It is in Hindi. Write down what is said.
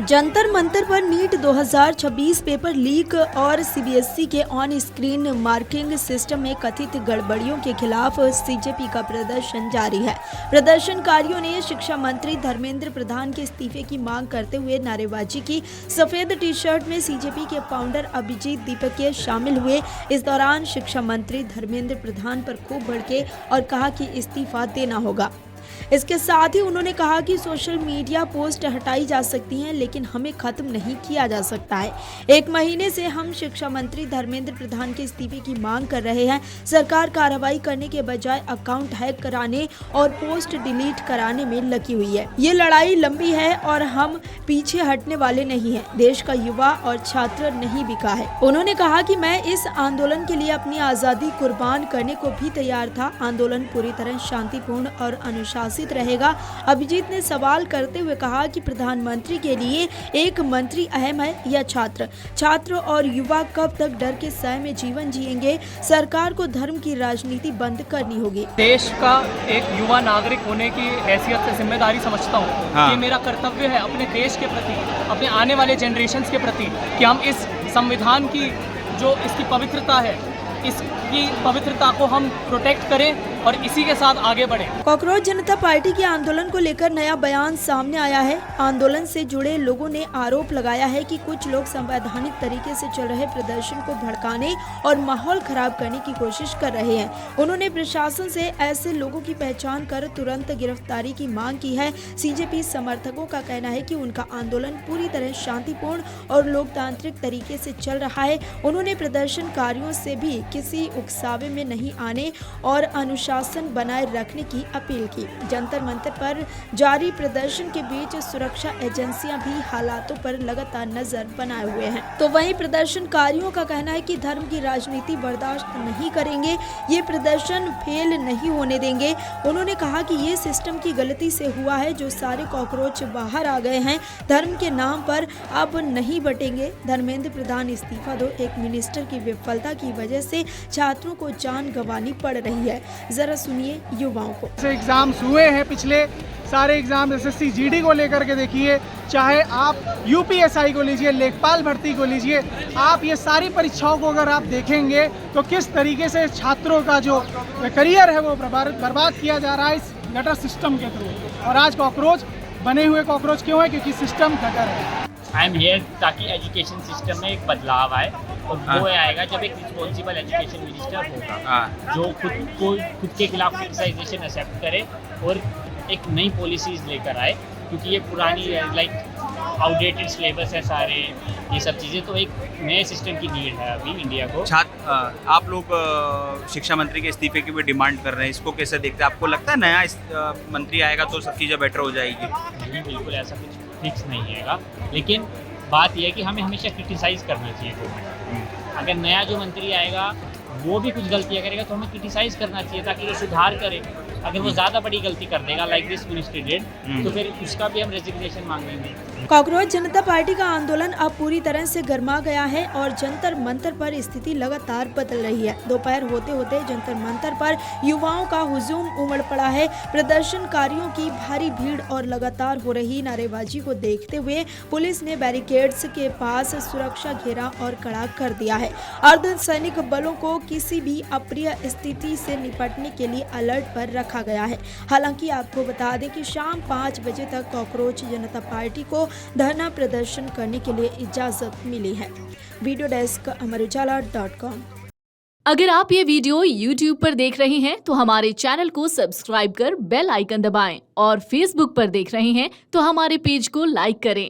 जंतर मंतर पर नीट 2026 पेपर लीक और सीबीएसई के ऑन स्क्रीन मार्किंग सिस्टम में कथित गड़बड़ियों के खिलाफ सीजेपी का प्रदर्शन जारी है। प्रदर्शनकारियों ने शिक्षा मंत्री धर्मेंद्र प्रधान के इस्तीफे की मांग करते हुए नारेबाजी की। सफेद टी शर्ट में सीजेपी के फाउंडर अभिजीत दीपके शामिल हुए। इस दौरान शिक्षा मंत्री धर्मेंद्र प्रधान पर खूब भड़के और कहा कि इस्तीफा देना होगा। इसके साथ ही उन्होंने कहा कि सोशल मीडिया पोस्ट हटाई जा सकती हैं, लेकिन हमें खत्म नहीं किया जा सकता है। 1 महीने से हम शिक्षा मंत्री धर्मेंद्र प्रधान के इस्तीफे की मांग कर रहे हैं। सरकार कार्रवाई करने के बजाय अकाउंट हैक कराने और पोस्ट डिलीट कराने में लगी हुई है। ये लड़ाई लंबी है और हम पीछे हटने वाले नहीं हैं। देश का युवा और छात्र नहीं बिका है। उन्होंने कहा कि मैं इस आंदोलन के लिए अपनी आजादी कुर्बान करने को भी तैयार था। आंदोलन पूरी तरह शांतिपूर्ण और अनुशासित रहेगा। अभिजीत ने सवाल करते हुए कहा कि प्रधानमंत्री के लिए एक मंत्री अहम है या छात्र और युवा कब तक डर के साए में जीवन जिएंगे। सरकार को धर्म की राजनीति बंद करनी होगी। देश का एक युवा नागरिक होने की हैसियत से जिम्मेदारी समझता हूँ कि मेरा कर्तव्य है अपने देश के प्रति, अपने आने वाले जनरेशन्स के प्रति, कि हम इस संविधान की जो इसकी पवित्रता है, इसकी पवित्रता को हम प्रोटेक्ट करें और इसी के साथ आगे बढ़ें। कॉकरोच जनता पार्टी के आंदोलन को लेकर नया बयान सामने आया है। आंदोलन से जुड़े लोगों ने आरोप लगाया है कि कुछ लोग संवैधानिक तरीके से चल रहे प्रदर्शन को भड़काने और माहौल खराब करने की कोशिश कर रहे हैं। उन्होंने प्रशासन से ऐसे लोगों की पहचान कर तुरंत गिरफ्तारी की मांग की है। सीजेपी समर्थकों का कहना है कि उनका आंदोलन पूरी तरह शांतिपूर्ण और लोकतांत्रिक तरीके से चल रहा है। उन्होंने प्रदर्शनकारियों से भी किसी उकसावे में नहीं आने और अनुशासन बनाए रखने की अपील की। जंतर मंतर पर जारी प्रदर्शन के बीच सुरक्षा एजेंसियां भी हालातों पर लगातार नजर बनाए हुए हैं। तो वहीं प्रदर्शनकारियों का कहना है कि धर्म की राजनीति बर्दाश्त नहीं करेंगे, ये प्रदर्शन फेल नहीं होने देंगे। उन्होंने कहा कि ये सिस्टम की गलती से हुआ है, जो सारे कॉकरोच बाहर आ गए हैं। धर्म के नाम पर अब नहीं बटेंगे। धर्मेंद्र प्रधान इस्तीफा दो। एक मिनिस्टर की विफलता की वजह से छात्रों को जान गंवानी पड़ रही है। जरा सुनिए युवाओं को। एग्जाम्स हुए हैं, पिछले सारे एग्जाम एसएससी जीडी को लेकर के देखिए, चाहे आप यूपीएसआई को लीजिए, लेखपाल भर्ती को लीजिए, आप ये सारी परीक्षाओं को अगर आप देखेंगे तो किस तरीके से छात्रों का जो करियर है वो बर्बाद किया जा रहा है इस गटर सिस्टम के थ्रू। और आज कॉकरोच बने हुए कॉकरोच क्यों है? क्योंकि सिस्टम गटर है। आई एम हियर ताकि एजुकेशन सिस्टम में एक बदलाव आए, और वो आएगा जब एक रिस्पॉन्सिबल एजुकेशन मिनिस्टर होगा जो खुद के खिलाफ क्रिटिसाइजेशन एक्सेप्ट करे और एक नई पॉलिसीज लेकर आए, क्योंकि ये पुरानी आउटडेटेड सिलेबस है सारे ये सब चीज़ें। तो एक नए सिस्टम की नीड है अभी इंडिया को। आप लोग शिक्षा मंत्री के इस्तीफे की भी डिमांड कर रहे हैं, इसको कैसे देखते हैं? आपको लगता है नया मंत्री आएगा तो सब चीज़ें बेटर हो जाएगी? नहीं, बिल्कुल ऐसा कुछ फिक्स नहीं है, लेकिन बात यह है कि हमें हमेशा क्रिटिसाइज़ करना चाहिए गवर्नमेंट। अगर नया जो मंत्री आएगा वो भी कुछ गलतियाँ करेगा तो हमें क्रिटिसाइज़ करना चाहिए ताकि वो सुधार करे। अगर वो ज़्यादा बड़ी गलती कर देगा लाइक दिस मिनिस्टर डिड, तो फिर उसका भी हम रेजिग्नेशन मांगेंगे। कॉकरोच जनता पार्टी का आंदोलन अब पूरी तरह से गर्मा गया है और जंतर मंतर पर स्थिति लगातार बदल रही है। दोपहर होते होते जंतर मंतर पर युवाओं का हुजूम उमड़ पड़ा है। प्रदर्शनकारियों की भारी भीड़ और लगातार हो रही नारेबाजी को देखते हुए पुलिस ने बैरिकेड्स के पास सुरक्षा घेरा और कड़ा कर दिया है। अर्धसैनिक बलों को किसी भी अप्रिय स्थिति से निपटने के लिए अलर्ट पर रखा गया है। हालांकि आपको बता दें कि शाम 5 बजे तक कॉकरोच जनता पार्टी को धरना प्रदर्शन करने के लिए इजाजत मिली है। वीडियो डेस्क अमरउजाला.com। अगर आप ये वीडियो YouTube पर देख रहे हैं तो हमारे चैनल को सब्सक्राइब कर बेल आइकन दबाएं, और Facebook पर देख रहे हैं तो हमारे पेज को लाइक करें।